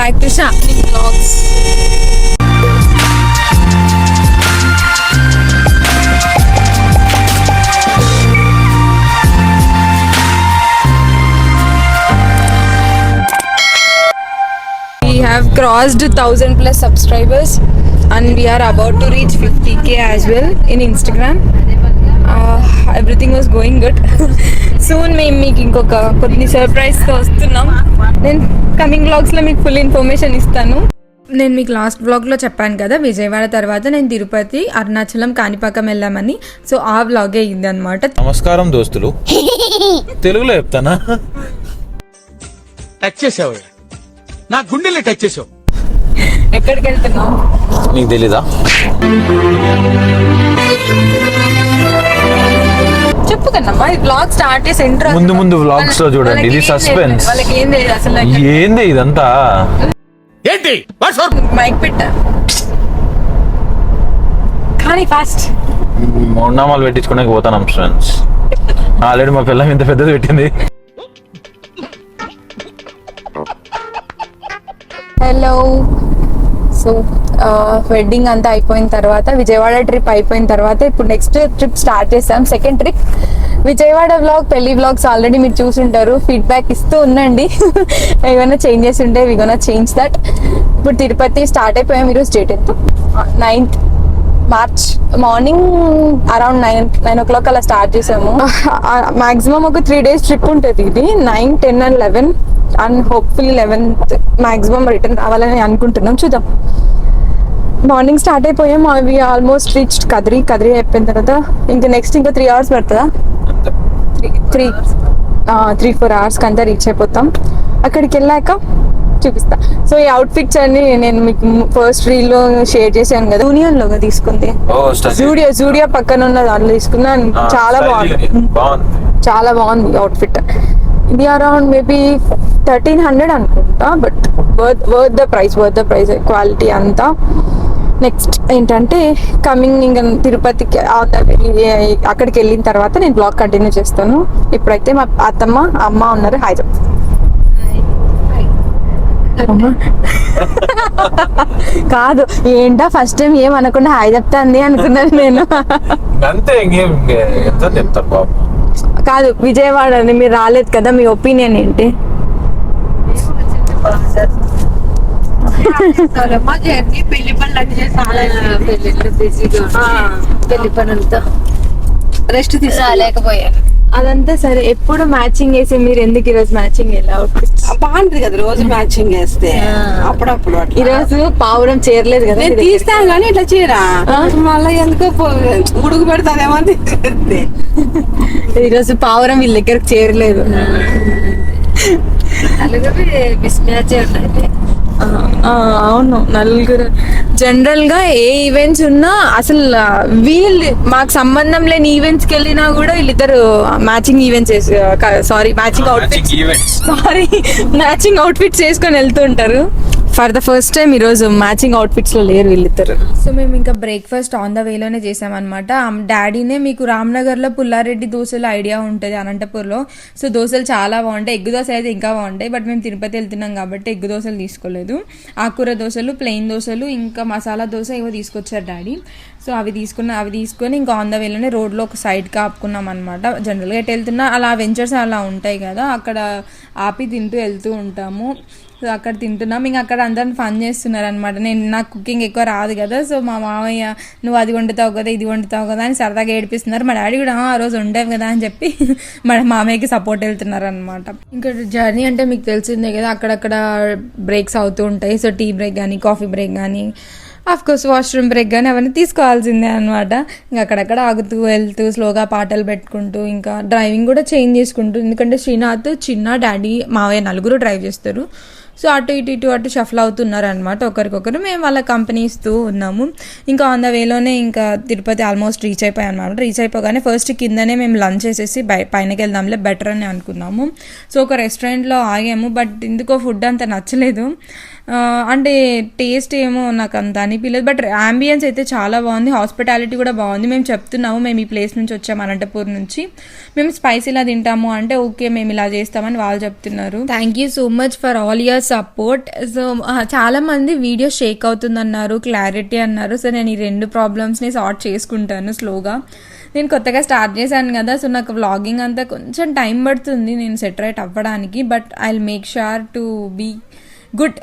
back to Shamini Vlogs. We have crossed 1,000 plus subscribers and we are about to reach 50k as well in Instagram. Everything was going good. Soon మేము మీకు ఇంకొక కొన్ని సర్ప్రైజ్తో వస్తున్నాం. నేను coming వ్లాగ్స్లో మీకు full information ఇస్తాను. నేను మీకు లాస్ట్ వ్లాగ్లో చెప్పాను కదా, విజయవాడ తర్వాత నేను తిరుపతి, అరుణాచలం, కాణిపాకం వెళ్ళామని. సో ఆ వ్లాగే ఇది అనమాట. నమస్కారం దోస్తులు, తెలుగులో చెప్తానా? టచ్ చేసావు, నా గుండెల్ని టచ్ చేసావు. ఎక్కడికి వెళ్తున్నావు నీకు తెలీదా? చెప్పు కన్నమ్మా. ఈ వ్లాగ్ స్టార్ట్ చేసి ఇంట్రో ముందు వ్లాగ్స్ లో చూడండి, ఇది సస్పెన్స్. వాళ్ళకి ఏం తెలియదు అసలు. ఏంది ఇదంతా? ఏంటి మైక్ పెట్టా కానీ ఫాస్ట్ మొన్నామాలు పెట్టించుకునే పోతాను ఫ్రెండ్స్. ఆల్రెడీ మా పిల్ల ఇంత పెద్దది పెట్టింది. హలో. సో వెడ్డింగ్ అంతా అయిపోయిన తర్వాత, విజయవాడ ట్రిప్ అయిపోయిన తర్వాత ఇప్పుడు నెక్స్ట్ ట్రిప్ స్టార్ట్ చేసాం. సెకండ్ ట్రిప్ విజయవాడ వ్లాగ్, పెళ్లి వ్లాగ్స్ ఆల్రెడీ మీరు చూసుంటారు. ఫీడ్బ్యాక్ ఇస్తూ ఉండండి. ఏమైనా చేంజెస్ ఉంటే వి గోనా చేంజ్ దట్. ఇప్పుడు తిరుపతి స్టార్ట్ అయిపోయాం. ఈరోజు డేట్ ఎంత? 9th March morning around 9 o'clock అలా స్టార్ట్ చేసాము. మాక్సిమం ఒక 3 days ట్రిప్ ఉంటుంది ఇది. 9, 10 and 11 and hopefully 11th maximum return రావాలని అనుకుంటున్నాం. చూద్దాం. మార్నింగ్ స్టార్ట్ అయిపోయాం. అవి ఆల్మోస్ట్ రీచ్డ్ కదిరి అయిపోయిన తర్వాత ఇంకా నెక్స్ట్ ఇంకా 3 hours పడుతుందా? 3-4 hours అంతా రీచ్ అయిపోతాం. అక్కడికి వెళ్ళాక చూపిస్తా. సో ఈ అవుట్ఫిట్స్ అన్ని నేను మీకు ఫస్ట్ రీల్ లో షేర్ చేశాను కదా, యూనియన్ లోగా తీసుకుంది. జూడియో పక్కన ఉన్న దాంట్లో తీసుకున్నాను. చాలా బాగుంది అవుట్ఫిట్. ఇది అరౌండ్ మేబీ 1,300 అనుకుంటా. But worth the price, quality అంతా. నెక్స్ట్ ఏంటంటే కమింగ్ ఇంకా తిరుపతికి అక్కడికి వెళ్ళిన తర్వాత నేను బ్లాగ్ కంటిన్యూ చేస్తాను. ఇప్పుడైతే మా అత్తమ్మ, అమ్మ ఉన్నారు. హాయ్ చెప్. కాదు ఏంటా ఫస్ట్ టైం ఏమనకుండా హాయ్ చెప్తాంది అనుకున్నాను నేను. కాదు విజయవాడ అని మీరు రాలేదు కదా, మీ ఒపీనియన్ ఏంటి? పెళ్లి పనులతో రెస్ట్ తీసుకురాలేకపోయాను. అదంతా సరే. ఎప్పుడు మ్యాచింగ్ వేసి మీరు ఎందుకు ఈరోజు మ్యాచింగ్ ఎలా అవుట్ఫిట్స్? బాగుంటది కదా రోజు మ్యాచింగ్ వేస్తే. అప్పుడప్పుడు ఈరోజు పావురం చేరలేదు కదా, నేను తీస్తాను కానీ ఇట్లా చీరా మళ్ళీ ఎందుకో ఉడుకు పెడతాదేమో అని తీస్తే. ఈరోజు పావురం వీళ్ళ దగ్గరకు చేరలేదు. అవును, నలుగురు. జనరల్ గా ఏ ఈవెంట్స్ ఉన్నా అసలు వీళ్ళు మాకు సంబంధం లేని ఈవెంట్స్ కి వెళ్ళినా కూడా వీళ్ళిద్దరు మ్యాచింగ్ అవుట్ఫిట్స్ వేసుకొని వెళ్తూ ఉంటారు. ఫర్ ద ఫస్ట్ టైం ఈరోజు మ్యాచింగ్ అవుట్ఫిట్స్ లో లేరు వీళ్ళిద్దరు. సో మేము ఇంకా బ్రేక్ఫాస్ట్ ఆన్ ద వేలోనే చేసామన్నమాట. డాడీనే మీకు రామ్నగర్ లో పుల్లారెడ్డి దోశలు ఐడియా ఉంటుంది, అనంతపూర్లో. సో దోశలు చాలా బాగుంటాయి. ఎగ్గు దోశ అయితే ఇంకా బాగుంటాయి. బట్ మేము తిరుపతి వెళ్తున్నాం కాబట్టి ఎగ్గు దోశలు తీసుకోలేదు. ఆకుకూర దోశలు, ప్లెయిన్ దోశలు, ఇంకా మసాలా దోశ ఏవో తీసుకొచ్చారు డాడీ. సో అవి తీసుకొని ఇంకా ఆన్ ద వేలోనే రోడ్లో ఒక సైడ్కి ఆపుకున్నాం అనమాట. జనరల్గా ఎటు వెళ్తున్నా అలా వెంచర్స్ అలా ఉంటాయి కదా, అక్కడ ఆపి తింటూ వెళ్తూ ఉంటాము. సో అక్కడ తింటున్నాం. ఇంకా అక్కడ అందరిని ఫన్ చేస్తున్నారు అనమాట. నాకు కుకింగ్ ఎక్కువ రాదు కదా, సో మా మామయ్య నువ్వు అది వండుతావు కదా, ఇది వండుతావు కదా అని సరదాగా ఏడిపిస్తున్నారు. మా డాడీ కూడా ఆ రోజు వండావు కదా అని చెప్పి మా మామయ్యకి సపోర్ట్ వెళ్తున్నారు అనమాట. ఇంకా జర్నీ అంటే మీకు తెలిసిందే కదా, అక్కడక్కడ బ్రేక్స్ అవుతూ ఉంటాయి. సో టీ బ్రేక్ కానీ, కాఫీ బ్రేక్ కానీ, ఆఫ్కోర్స్ వాష్రూమ్ బ్రేక్ కానీ అవన్నీ తీసుకోవాల్సిందే అనమాట. ఇంకా అక్కడక్కడ ఆగుతూ వెళ్తూ స్లోగా పాటలు పెట్టుకుంటూ ఇంకా డ్రైవింగ్ కూడా చేంజ్ చేసుకుంటూ, ఎందుకంటే శ్రీనాథ్, చిన్న, డాడీ, మావయ్య నలుగురు డ్రైవ్ చేస్తారు. సో అటు షఫల్ అవుతున్నారు అనమాట ఒకరికొకరు. మేము వాళ్ళ కంపెనీ ఇస్తూ ఉన్నాము. ఇంకా ఆన్ ద వేలోనే ఇంకా తిరుపతి ఆల్మోస్ట్ రీచ్ అయిపోయాం అనమాట. రీచ్ అయిపోగానే ఫస్ట్ కిందనే మేము లంచ్ చేసేసి పైనకి వెళ్దాంలే బెటర్ అని అనుకున్నాము. సో ఒక రెస్టారెంట్లో ఆగాము. బట్ ఎందుకో ఫుడ్ అంత నచ్చలేదు. అంటే టేస్ట్ ఏమో నాకు అంత అనిపించలేదు, బట్ అంబియన్స్ అయితే చాలా బాగుంది, హాస్పిటాలిటీ కూడా బాగుంది. మేము చెప్తున్నాము మేము ఈ ప్లేస్ నుంచి వచ్చాము అనంతపూర్ నుంచి, మేము స్పైసీలా తింటాము అంటే ఓకే మేము ఇలా చేస్తామని వాళ్ళు చెప్తున్నారు. Thank you so much for all your support. So చాలా మంది వీడియో షేక్ అవుతుందన్నారు, క్లారిటీ అన్నారు. సో నేను ఈ 2 ప్రాబ్లమ్స్ని సార్ట్ చేసుకుంటాను స్లోగా. నేను కొత్తగా స్టార్ట్ చేశాను కదా, సో నాకు వ్లాగింగ్ అంతా కొంచెం టైం పడుతుంది నేను సెట్ రైట్ అవ్వడానికి, but I will make sure to be good.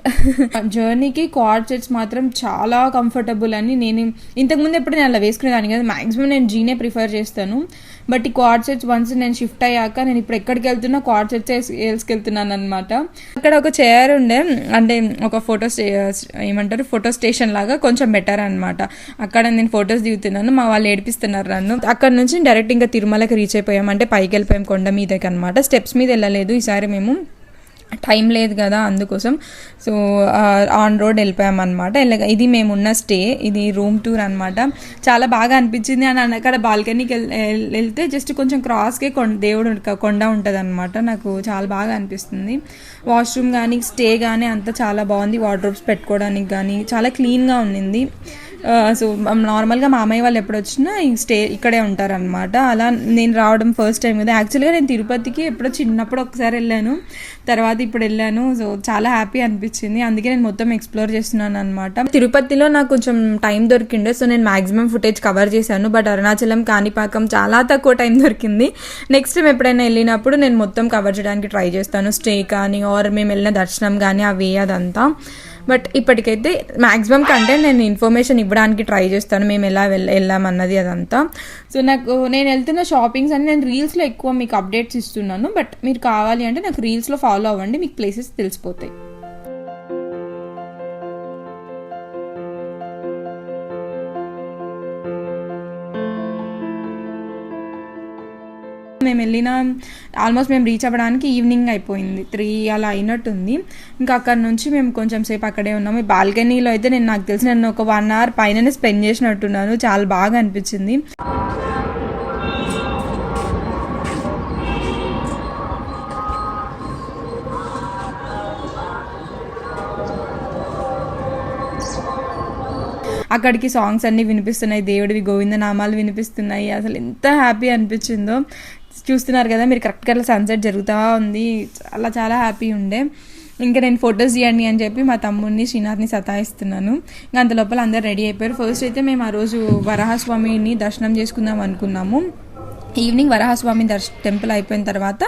జర్నీకి క్వాడ్ సెట్స్ మాత్రం చాలా కంఫర్టబుల్ అని నేను ఇంతకుముందు ఎప్పుడు నేను అలా వేసుకునేదాన్ని కదా, మ్యాక్సిమం నేను జీనే ప్రిఫర్ చేస్తాను. బట్ ఈ క్వాడ్ సెట్స్ వన్స్ నేను షిఫ్ట్ అయ్యాక నేను ఇప్పుడు ఎక్కడికి వెళ్తున్నా క్వాడ్ సెట్స్ వేసుకెళ్తున్నాను అనమాట. అక్కడ ఒక చైర్ ఉండే, అంటే ఒక ఫోటో స్టేషన్ లాగా కొంచెం బెటర్ అనమాట. అక్కడ నేను ఫొటోస్ దిగుతున్నాను, మా వాళ్ళు ఏడిపిస్తున్నారు నన్ను. అక్కడ నుంచి డైరెక్ట్ ఇంకా తిరుమలకి రీచ్ అయిపోయాం, అంటే పైకి వెళ్ళిపోయాం కొండ మీదకి అనమాట. స్టెప్స్ మీద వెళ్ళలేదు ఈసారి, మేము టైం లేదు కదా అందుకోసం. సో ఆన్ రోడ్ వెళ్ళిపోయాం అనమాట. ఇది మేమున్న స్టే, ఇది రూమ్ టూర్ అనమాట. చాలా బాగా అనిపించింది. అని అక్కడ బాల్కనీకి వెళ్తే జస్ట్ కొంచెం క్రాస్కే దేవుడు కొండ ఉంటుంది అనమాట. నాకు చాలా బాగా అనిపిస్తుంది. వాష్రూమ్ కానీ స్టే కానీ అంతా చాలా బాగుంది. వార్డ్రోబ్స్ పెట్టుకోవడానికి కానీ చాలా క్లీన్గా ఉండింది. సో నార్మల్గా మా అమ్మాయి వాళ్ళు ఎప్పుడు వచ్చినా ఇక్కడే ఉంటారనమాట. అలా నేను రావడం ఫస్ట్ టైం కదా. యాక్చువల్గా నేను తిరుపతికి ఎప్పుడో చిన్నప్పుడు ఒకసారి వెళ్ళాను, తర్వాత ఇప్పుడు వెళ్ళాను. సో చాలా హ్యాపీ అనిపించింది, అందుకే నేను మొత్తం ఎక్స్ప్లోర్ చేస్తున్నాను అనమాట. తిరుపతిలో నాకు కొంచెం టైం దొరికిండే, సో నేను మాక్సిమం ఫుటేజ్ కవర్ చేశాను. బట్ అరుణాచలం, కాణిపాకం చాలా తక్కువ టైం దొరికింది. నెక్స్ట్ టైం ఎప్పుడైనా వెళ్ళినప్పుడు నేను మొత్తం కవర్ చేయడానికి ట్రై చేస్తాను, స్టే కానీ ఆర్ మేము వెళ్ళిన దర్శనం కానీ అవి అదంతా. బట్ ఇప్పటికైతే మ్యాక్సిమం కంటే నేను ఇన్ఫర్మేషన్ ఇవ్వడానికి ట్రై చేస్తాను, మేము ఎలా వెళ్ళామన్నది అదంతా. సో నేను వెళ్తున్న షాపింగ్స్ అని నేను రీల్స్లో ఎక్కువ మీకు అప్డేట్స్ ఇస్తున్నాను. బట్ మీరు కావాలి అంటే నాకు రీల్స్లో ఫాలో అవ్వండి, మీకు ప్లేసెస్ తెలిసిపోతాయి. మేము వెళ్ళిన ఆల్మోస్ట్ మేము రీచ్ అవ్వడానికి ఈవినింగ్ అయిపోయింది, 3 అలా అయినట్టుంది. ఇంకా అక్కడ నుంచి మేము కొంచెం సేపు అక్కడే ఉన్నాము. ఈ బాల్కనీలో అయితే నాకు తెలిసి నేను ఒక 1 hour పైననే స్పెండ్ చేసినట్టున్నాను, చాలా బాగా అనిపించింది. అక్కడికి సాంగ్స్ అన్నీ వినిపిస్తున్నాయి, దేవుడివి గోవిందనామాలు వినిపిస్తున్నాయి. అసలు ఎంత హ్యాపీ అనిపించిందో. చూస్తున్నారు కదా మీరు, కరెక్ట్గా అట్లా సన్సెట్ జరుగుతూ ఉంది, చాలా చాలా హ్యాపీ ఉండే. ఇంకా నేను ఫొటోస్ తీయండి అని చెప్పి మా తమ్ముడిని శ్రీనాథ్ని సతాయిస్తున్నాను. ఇంకా అంత లోపల అందరు రెడీ అయిపోయారు. ఫస్ట్ అయితే మేము ఆ రోజు వరాహస్వామిని దర్శనం చేసుకుందాం అనుకున్నాము. ఈవినింగ్ వరాహస్వామి టెంపుల్ అయిపోయిన తర్వాత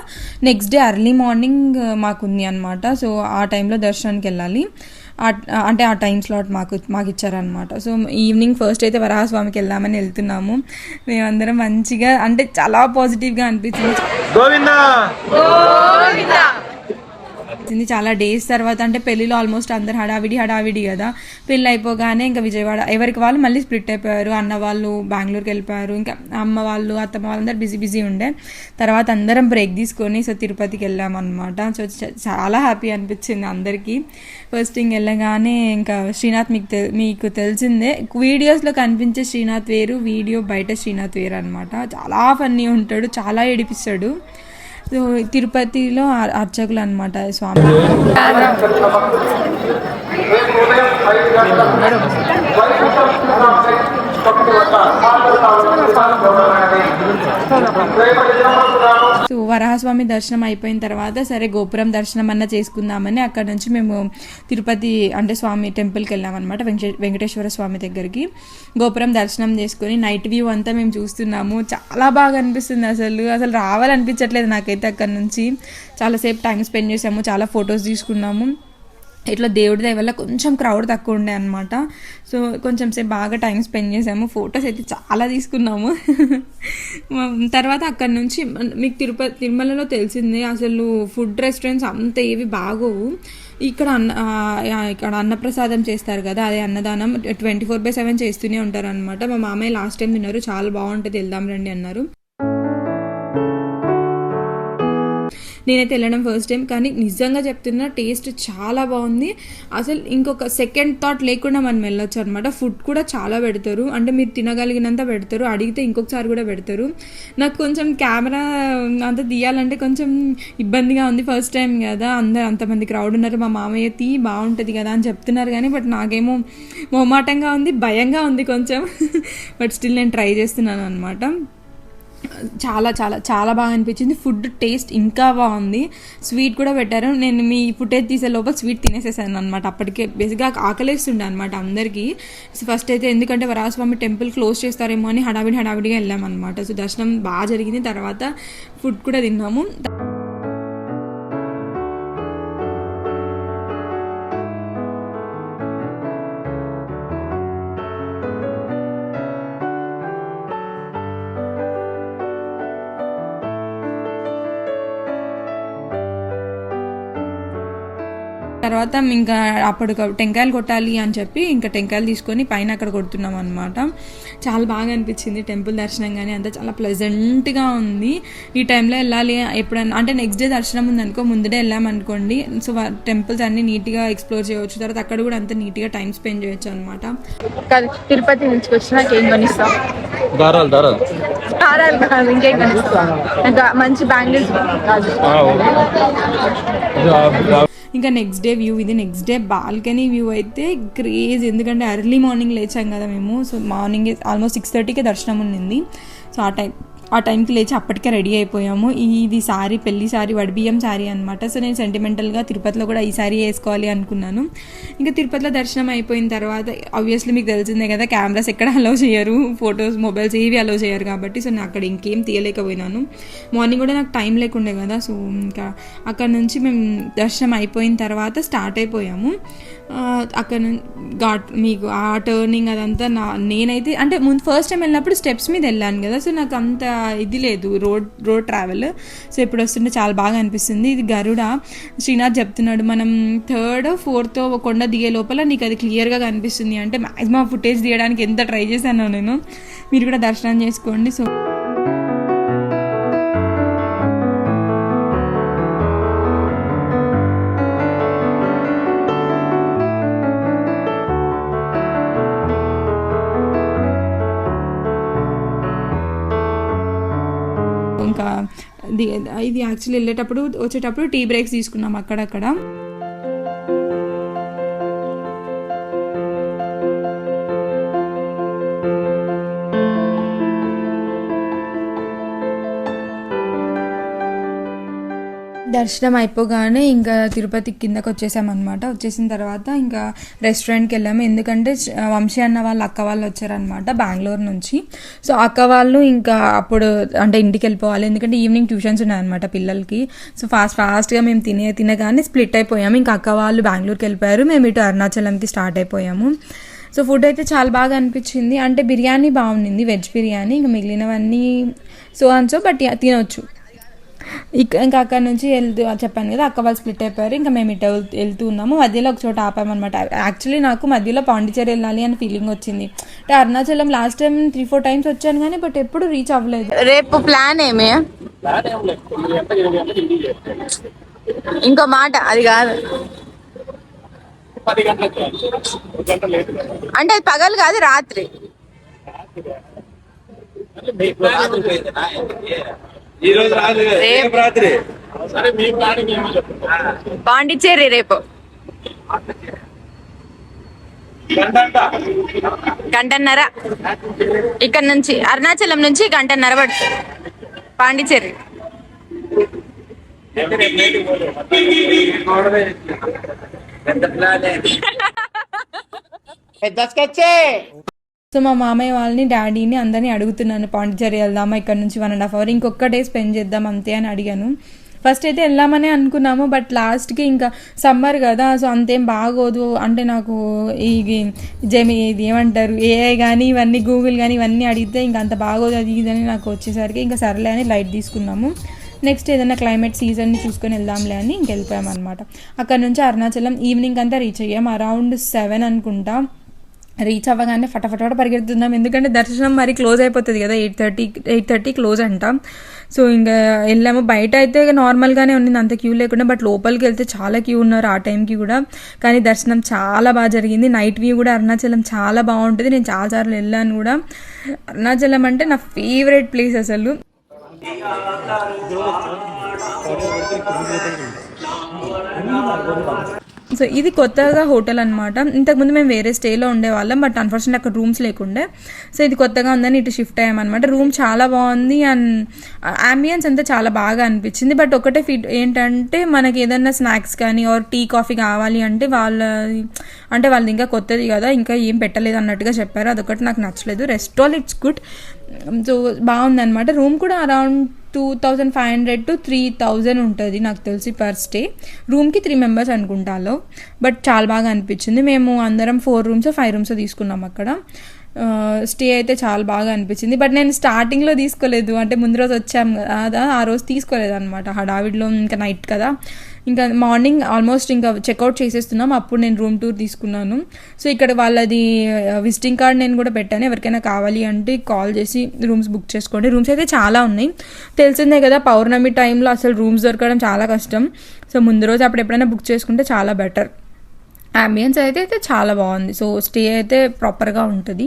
నెక్స్ట్ డే అర్లీ మార్నింగ్ మాకుంది అనమాట. సో ఆ టైంలో దర్శనానికి వెళ్ళాలి, అంటే ఆ టైం స్లాట్ మాకు ఇచ్చారనమాట. సో ఈవినింగ్ ఫస్ట్ అయితే వరాహస్వామికి వెళ్దామని వెళ్తున్నాము. మేమందరం మంచిగా, అంటే చాలా పాజిటివ్గా అనిపించింది. చాలా డేస్ తర్వాత, అంటే పెళ్ళిలో ఆల్మోస్ట్ అందరు హడావిడి కదా. పెళ్ళి అయిపోగానే ఇంకా విజయవాడ ఎవరికి వాళ్ళు మళ్ళీ స్ప్లిట్ అయిపోయారు. అన్న వాళ్ళు బెంగళూరుకి వెళ్ళిపోయారు, ఇంకా అమ్మ వాళ్ళు అత్తమ్మ వాళ్ళందరూ బిజీ ఉండే. తర్వాత అందరం బ్రేక్ తీసుకొని సో తిరుపతికి వెళ్ళామన్నమాట. సో చాలా హ్యాపీ అనిపించింది అందరికీ. ఫస్ట్ వెళ్ళగానే ఇంకా శ్రీనాథ్ మీకు తెలిసిందే, వీడియోస్లో కనిపించే శ్రీనాథ్ వేరు, వీడియో బయట శ్రీనాథ్ వేరు అనమాట. చాలా ఫన్నీ ఉంటాడు, చాలా ఏడిపిస్తాడు. సో తిరుపతిలో అర్చకులు అనమాట స్వామి. సో వరాహస్వామి దర్శనం అయిపోయిన తర్వాత సరే గోపురం దర్శనం అన్న చేసుకుందామని అక్కడ నుంచి మేము తిరుపతి అంటే స్వామి టెంపుల్కి వెళ్ళామన్నమాట. వెంకటేశ్వర స్వామి దగ్గరికి గోపురం దర్శనం చేసుకొని నైట్ వ్యూ అంతా మేము చూస్తున్నాము. చాలా బాగా అనిపిస్తుంది, అసలు రావాలనిపించట్లేదు నాకైతే. అక్కడ నుంచి చాలాసేపు టైం స్పెండ్ చేసాము, చాలా ఫొటోస్ తీసుకున్నాము. ఇట్లా దేవుడి దయ వల్ల కొంచెం క్రౌడ్ తక్కువ ఉండే అనమాట. సో కొంచెం సేపు బాగా టైం స్పెండ్ చేసాము, ఫొటోస్ అయితే చాలా తీసుకున్నాము. తర్వాత అక్కడ నుంచి మీకు తిరుమలలో తెలిసిందే అసలు ఫుడ్ రెస్టారెంట్స్ అంత ఏవి బాగోవు. ఇక్కడ అన్నప్రసాదం చేస్తారు కదా, అదే అన్నదానం 24/7 చేస్తూనే ఉంటారు అనమాట. మా మామయ్య లాస్ట్ టైం తిన్నారు, చాలా బాగుంటుంది వెళ్దాం రండి అన్నారు. నేనైతే వెళ్ళడం ఫస్ట్ టైం, కానీ నిజంగా చెప్తున్నా టేస్ట్ చాలా బాగుంది. అసలు ఇంకొక సెకండ్ థాట్ లేకుండా మనం వెళ్ళొచ్చు అనమాట. ఫుడ్ కూడా చాలా పెడతారు, అంటే మీరు తినగలిగినంత పెడతారు, అడిగితే ఇంకొకసారి కూడా పెడతారు. నాకు కొంచెం కెమెరా అంతా తీయాలంటే కొంచెం ఇబ్బందిగా ఉంది, ఫస్ట్ టైం కదా, అందరు అంతమంది క్రౌడ్ ఉన్నారు. మా మామయ్య బాగుంటుంది కదా అని చెప్తున్నారు కానీ బట్ నాకేమో మొహమాటంగా ఉంది, భయంగా ఉంది కొంచెం. బట్ స్టిల్ నేను ట్రై చేస్తున్నాను అనమాట. చాలా చాలా చాలా బాగా అనిపించింది. ఫుడ్ టేస్ట్ ఇంకా బాగుంది. స్వీట్ కూడా పెట్టారు. నేను మీ ఫుటేజ్ తీసే లోపల స్వీట్ తినేసేసాను అనమాట. అప్పటికే బేసిక్గా ఆకలేస్తుండే అనమాట అందరికీ. సో ఫస్ట్ అయితే ఎందుకంటే వరాహస్వామి టెంపుల్ క్లోజ్ చేస్తారేమో అని హడావిడిగా వెళ్ళామన్నమాట. సో దర్శనం బాగా జరిగింది. తర్వాత ఫుడ్ కూడా తిన్నాము. తర్వాత ఇంకా అప్పుడు టెంకాయలు కొట్టాలి అని చెప్పి ఇంకా టెంకాయలు తీసుకొని పైన అక్కడ కొడుతున్నాం అనమాట. చాలా బాగా అనిపించింది టెంపుల్ దర్శనం, కానీ అంతా చాలా ప్లెజెంట్గా ఉంది. ఈ టైంలో వెళ్ళాలి ఎప్పుడన్నా, అంటే నెక్స్ట్ డే దర్శనం ఉందనుకో, ముందుడే వెళ్ళామనుకోండి, సో టెంపుల్స్ అన్ని నీట్గా ఎక్స్ప్లోర్ చేయవచ్చు. తర్వాత అక్కడ కూడా అంత నీట్గా టైం స్పెండ్ చేయొచ్చు అనమాట. తిరుపతి నుంచి వచ్చినాక ఏం కొనిస్తాం? దారాలు ఇంకేం కొనిస్తాం? ఇంకా మంచి బ్యాంగిల్స్. ఇంకా నెక్స్ట్ డే వ్యూ ఇది. నెక్స్ట్ డే బాల్కనీ వ్యూ అయితే క్రేజ్, ఎందుకంటే ఎర్లీ మార్నింగ్ లేచాం కదా మేము. సో మార్నింగ్ ఆల్మోస్ట్ 6:30కే దర్శనం ఉండింది. సో ఆ టైంకి లేచి అప్పటికే రెడీ అయిపోయాము. ఇది సారీ, పెళ్లి సారీ, వడిబియ్యం సారీ అనమాట. సో నేను సెంటిమెంటల్గా తిరుపతిలో కూడా ఈ సారీ వేసుకోవాలి అనుకున్నాను. ఇంకా తిరుపతిలో దర్శనం అయిపోయిన తర్వాత ఆబ్వియస్లీ మీకు తెలిసిందే కదా, కెమెరాస్ ఎక్కడ అలౌ చేయరు, ఫొటోస్, మొబైల్స్ ఏవి అలౌ చేయరు కాబట్టి. సో నేను అక్కడ ఇంకేం తీయలేకపోయినాను. మార్నింగ్ కూడా నాకు టైం లేకుండే కదా. సో ఇంకా అక్కడ నుంచి మేము దర్శనం అయిపోయిన తర్వాత స్టార్ట్ అయిపోయాము. అక్కడ ఘాట్ మీకు ఆ టర్నింగ్ అదంతా నేనైతే అంటే ముందు ఫస్ట్ టైం వెళ్ళినప్పుడు స్టెప్స్ మీద వెళ్ళాను కదా. సో నాకు అంత ఇది లేదు రోడ్ ట్రావెల్. సో ఇప్పుడు వస్తుంటే చాలా బాగా అనిపిస్తుంది. ఇది గరుడ. శ్రీనాథ్ చెప్తున్నాడు మనం 3rd, 4th కొండ దిగే లోపల నీకు అది క్లియర్గా కనిపిస్తుంది అంటే, మ్యాక్సిమం ఫుటేజ్ తీయడానికి ఎంత ట్రై చేశాను నేను. మీరు కూడా దర్శనం చేసుకోండి. సో ఇంకా ఇది యాక్చువల్లీ వచ్చేటప్పుడు టీ బ్రేక్స్ తీసుకున్నాం అక్కడక్కడ. దర్శనం అయిపోగానే ఇంకా తిరుపతి కిందకి వచ్చేసామన్నమాట. వచ్చేసిన తర్వాత ఇంకా రెస్టారెంట్కి వెళ్ళాము, ఎందుకంటే వంశీ అన్న వాళ్ళ అక్క వాళ్ళు వచ్చారనమాట బెంగళూరు నుంచి. సో అక్క వాళ్ళు ఇంకా అప్పుడు అంటే ఇంటికి వెళ్ళిపోవాలి, ఎందుకంటే ఈవినింగ్ ట్యూషన్స్ ఉన్నాయన్నమాట పిల్లలకి. సో ఫాస్ట్గా మేము తినగానే స్ప్లిట్ అయిపోయాము. ఇంకా అక్క వాళ్ళు బెంగళూరుకి వెళ్ళిపోయారు, మేము ఇటు అరుణాచలంకి స్టార్ట్ అయిపోయాము. సో ఫుడ్ అయితే చాలా బాగా అనిపించింది. అంటే బిర్యానీ బాగుండింది, వెజ్ బిర్యానీ. ఇంకా మిగిలినవన్నీ సో బట్ తినొచ్చు. ఇంకా అక్కడ నుంచి చెప్పాను కదా, అక్క వాళ్ళు స్ప్లిట్ అయిపోయారు. ఇంకా మేము ఇటు వెళ్తూ ఉన్నాము. మధ్యలో ఒక చోట ఆపామన్నమాట. యాక్చువల్లీ నాకు మధ్యలో పాండిచేరి వెళ్ళాలి అని ఫీలింగ్ వచ్చింది. అంటే అరుణాచలం లాస్ట్ టైం 3-4 టైమ్స్ వచ్చాను కానీ బట్ ఎప్పుడు రీచ్ అవ్వలేదు. రేపు ప్లాన్ ఏమి? ఇంకో మాట అది కాదు, అంటే అది పగలు కాదు, రాత్రి. పాండిచ్చేరి రేపు గంటన్నర, ఇక్కడ నుంచి అరుణాచలం నుంచి గంటన్నర పడుతుంది పాండిచ్చేరి. సో మా మామయ్య వాళ్ళని, డాడీని, అందరినీ అడుగుతున్నాను పాండిచ్చేరి వెళ్దామా, ఇక్కడ నుంచి 1.5 hours ఇంకొక డే స్పెండ్ చేద్దాం అంతే అని అడిగాను. ఫస్ట్ అయితే వెళ్దామనే అనుకున్నాము, బట్ లాస్ట్కి ఇంకా సమ్మర్ కదా, సో అంతేం బాగోదు అంటే నాకు ఇది ఏమంటారు ఏఐ కానీ ఇవన్నీ గూగుల్ కానీ ఇవన్నీ అడిగితే ఇంకా అంత బాగోదు అది ఇదని నాకు వచ్చేసరికి ఇంకా సర్లే అని లైట్ తీసుకున్నాము. నెక్స్ట్ ఏదైనా క్లైమేట్ సీజన్ని చూసుకొని వెళ్దాంలే అని ఇంక వెళ్ళిపోయామన్నమాట. అక్కడ నుంచి అరుణాచలం ఈవినింగ్ అంతా రీచ్ అయ్యాం, అరౌండ్ 7 అనుకుంటా. రీచ్ అవ్వగానే ఫటాఫట పరిగెడుతున్నాం, ఎందుకంటే దర్శనం మరి క్లోజ్ అయిపోతుంది కదా, 8:30 క్లోజ్ అంట. సో ఇంకా వెళ్ళాము. బయట అయితే నార్మల్గానే ఉంది, అంత క్యూ లేకుండా, బట్ లోపలికి వెళ్తే చాలా క్యూ ఉన్నారు ఆ టైంకి కూడా. కానీ దర్శనం చాలా బాగా జరిగింది. నైట్ వ్యూ కూడా అరుణాచలం చాలా బాగుంటుంది. నేను చాలాసార్లు వెళ్ళాను కూడా. అరుణాచలం అంటే నా ఫేవరెట్ ప్లేస్ అసలు. సో ఇది కొత్తగా హోటల్ అనమాట. ఇంతకుముందు మేము వేరే స్టేలో ఉండేవాళ్ళం, బట్ అన్ఫార్చునేట్ అక్కడ రూమ్స్ లేకుండే. సో ఇది కొత్తగా ఉందని ఇటు షిఫ్ట్ అయ్యామన్నమాట. రూమ్ చాలా బాగుంది అండ్ అంబియన్స్ అంతా చాలా బాగా అనిపించింది. బట్ ఒకటే ఏంటంటే మనకి ఏదన్నా స్నాక్స్ కానీ ఆర్ టీ కాఫీ కావాలి అంటే వాళ్ళది ఇంకా కొత్తది కదా, ఇంకా ఏం పెట్టలేదు అన్నట్టుగా చెప్పారు. అదొకటి నాకు నచ్చలేదు. Rest all it's good. So బాగుంది అనమాట. రూమ్ కూడా అరౌండ్ 2500 to 3000 ఉంటుంది నాకు తెలిసి పర్ స్టే. రూమ్కి 3 members అనుకుంటాలో. బట్ చాలా బాగా అనిపించింది. మేము అందరం 4 rooms 5 rooms తీసుకున్నాం అక్కడ. స్టే అయితే చాలా బాగా అనిపించింది. బట్ నేను స్టార్టింగ్లో తీసుకోలేదు, అంటే ముందు రోజు వచ్చాము కదా, ఆ రోజు తీసుకోలేదు అనమాట. హడావిడిలో ఇంకా నైట్ కదా, ఇంకా మార్నింగ్ ఆల్మోస్ట్ ఇంకా చెక్అవుట్ చేసేస్తున్నాం, అప్పుడు నేను రూమ్ టూర్ తీసుకున్నాను. సో ఇక్కడ వాళ్ళది విజిటింగ్ కార్డ్ నేను కూడా పెట్టాను, ఎవరికైనా కావాలి అంటే కాల్ చేసి రూమ్స్ బుక్ చేసుకోండి. రూమ్స్ అయితే చాలా ఉన్నాయి. తెలిసిందే కదా, పౌర్ణమి టైంలో అసలు రూమ్స్ దొరకడం చాలా కష్టం. సో ముందు రోజు అప్పుడు ఎప్పుడైనా బుక్ చేసుకుంటే చాలా బెటర్. అంబియన్స్ అయితే చాలా బాగుంది. సో స్టే అయితే ప్రాపర్గా ఉంటుంది,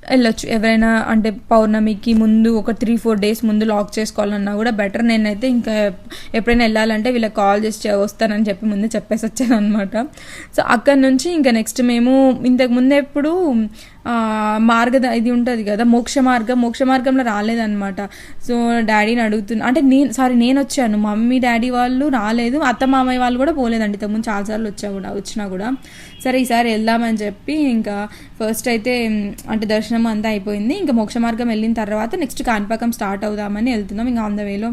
వెళ్ళొచ్చు ఎవరైనా. అంటే పౌర్ణమికి ముందు ఒక 3-4 days ముందు లాక్ చేసుకోవాలన్నా కూడా బెటర్. నేనైతే ఇంకా ఎప్పుడైనా వెళ్ళాలంటే వీళ్ళకి కాల్ చేసి వస్తానని చెప్పి ముందే చెప్పేసి వచ్చాను అనమాట. సో అక్కడ నుంచి ఇంకా నెక్స్ట్ మేము ఇంతకుముందు ఎప్పుడు ఇది ఉంటుంది కదా మోక్ష మార్గంలో రాలేదన్నమాట. సో డాడీని అడుగుతున్నా, అంటే నేను వచ్చాను, మమ్మీ డాడీ వాళ్ళు రాలేదు, అత్త మామయ్య వాళ్ళు కూడా పోలేదండి. ఇంతకుముందు చాలాసార్లు వచ్చినా కూడా సరే ఈసారి వెళ్దామని చెప్పి ఇంకా ఫస్ట్ అయితే అంటే దర్శనం అంతా అయిపోయింది. ఇంకా మోక్ష మార్గం వెళ్ళిన తర్వాత నెక్స్ట్ కాణిపాకం స్టార్ట్ అవుదామని వెళ్తున్నాం. ఇంకా ఆన్ ద వేలో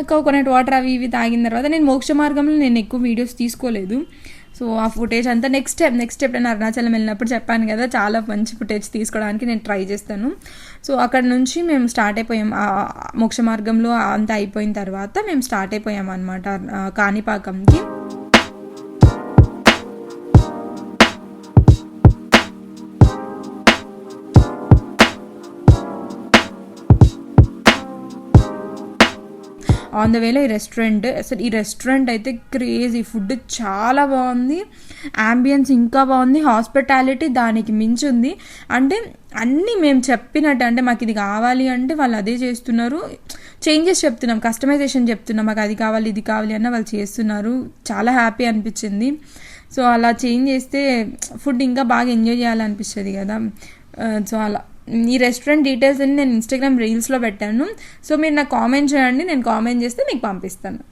కోకోనట్ వాటర్ అవి ఇవి తాగిన తర్వాత నేను మోక్ష మార్గంలో నేను ఎక్కువ వీడియోస్ తీసుకోలేదు. సో ఆ ఫుటేజ్ అంతా నెక్స్ట్ ఎప్పుడైనా అరుణాచలం వెళ్ళినప్పుడు చెప్పాను కదా, చాలా మంచి ఫుటేజ్ తీసుకోవడానికి నేను ట్రై చేస్తాను. సో అక్కడ నుంచి మేము స్టార్ట్ అయిపోయాం. మోక్ష మార్గంలో అంతా అయిపోయిన తర్వాత మేము స్టార్ట్ అయిపోయాం అనమాట కాణిపాకంకి. ఆన్ ద వేలో ఈ రెస్టారెంట్ అయితే క్రేజీ, ఫుడ్ చాలా బాగుంది, అంబియన్స్ ఇంకా బాగుంది, హాస్పిటాలిటీ దానికి మించి ఉంది. అంటే అన్నీ మేము చెప్పినట్టు, అంటే మాకు ఇది కావాలి అంటే వాళ్ళు అదే చేస్తున్నారు. చేంజెస్ చెప్తున్నాం, కస్టమైజేషన్ చెప్తున్నాం, మాకు అది కావాలి ఇది కావాలి అన్న వాళ్ళు చేస్తున్నారు. చాలా హ్యాపీ అనిపించింది. సో అలా చేంజ్ చేస్తే ఫుడ్ ఇంకా బాగా ఎంజాయ్ చేయాలనిపిస్తుంది కదా. సో అలా ఈ రెస్టారెంట్ డీటెయిల్స్ అన్ని నేను ఇన్స్టాగ్రామ్ రీల్స్లో పెట్టాను. సో మీరు నాకు కామెంట్ చేయండి, నేను కామెంట్ చేస్తే మీకు పంపిస్తాను.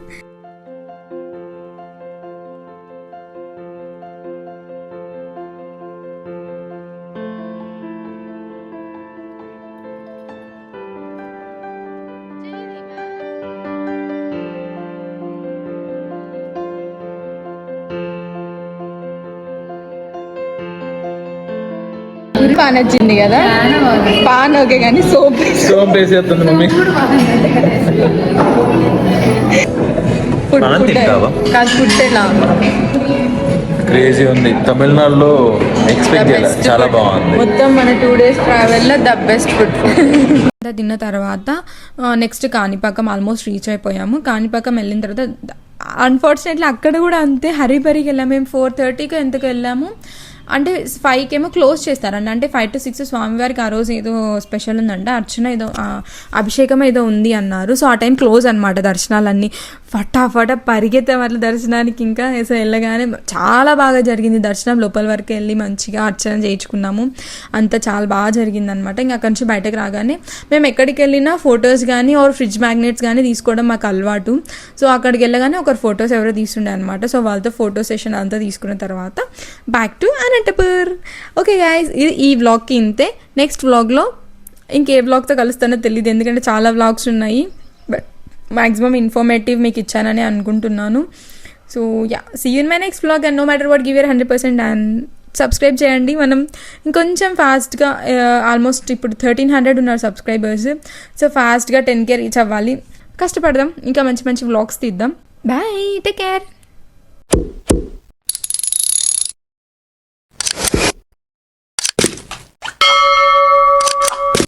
బాగా నచ్చింది కదా, పాన్ ఓకే కానీ సోప్ వేసేస్తుంది మమ్మీ. ఫుడ్ ఎలా క్రేజీ ఉంది. తమిళనాడులో ఎక్స్పెక్ట్ చేయాలి, చాలా బాగుంది. మొత్తం మన 2 days ట్రావెల్లో ద బెస్ట్ ఫుడ్. తిన్న తర్వాత నెక్స్ట్ కాణిపాకం ఆల్మోస్ట్ రీచ్ అయిపోయాము. కాణిపాకం వెళ్ళిన తర్వాత అన్ఫార్చునేట్లీ అక్కడ కూడా అంతే హరీబరీకి వెళ్ళాము. మేము 4:30కి ఎంతకు వెళ్ళాము అంటే 5కి ఏమో క్లోజ్ చేస్తారండి. అంటే 5 to 6 స్వామివారికి ఆ రోజు ఏదో స్పెషల్ ఉందంట, అర్చన ఏదో అభిషేకం ఏదో ఉంది అన్నారు. సో ఆ టైం క్లోజ్ అనమాట దర్శనాలన్నీ. ఫటాఫట పరిగెత్తే వాళ్ళ దర్శనానికి. ఇంకా సో వెళ్ళగానే చాలా బాగా జరిగింది దర్శనం. లోపల వరకు వెళ్ళి మంచిగా అర్చన చేయించుకున్నాము, అంతా చాలా బాగా జరిగింది అనమాట. ఇంకా అక్కడి నుంచి బయటకు రాగానే మేము ఎక్కడికి వెళ్ళినా ఫొటోస్ కానీ ఆర్ ఫ్రిడ్జ్ మ్యాగ్నెట్స్ కానీ తీసుకోవడం మాకు అలవాటు. సో అక్కడికి వెళ్ళగానే ఒకరు ఫొటోస్ ఎవరో తీసుండే అనమాట. సో వాళ్ళతో ఫోటో సెషన్ అంతా తీసుకున్న తర్వాత back to Anantapur. Okay guys, ఇది ఈ వ్లాగ్కి ఇంతే. నెక్స్ట్ వ్లాగ్లో ఇంకే వ్లాగ్తో కలుస్తానో తెలియదు, ఎందుకంటే చాలా వ్లాగ్స్ ఉన్నాయి. బట్ మ్యాక్సిమం ఇన్ఫర్మేటివ్ మీకు ఇచ్చానని అనుకుంటున్నాను. So yeah, see you in my next vlog. And no matter what, give your 100% and subscribe చేయండి. మనం ఇంకొంచెం ఫాస్ట్గా ఆల్మోస్ట్ ఇప్పుడు 1300 ఉన్నారు సబ్స్క్రైబర్స్. సో ఫాస్ట్గా 10K రీచ్ అవ్వాలి, కష్టపడదాం, ఇంకా మంచి మంచి వ్లాగ్స్ తీద్దాం. Bye, take care.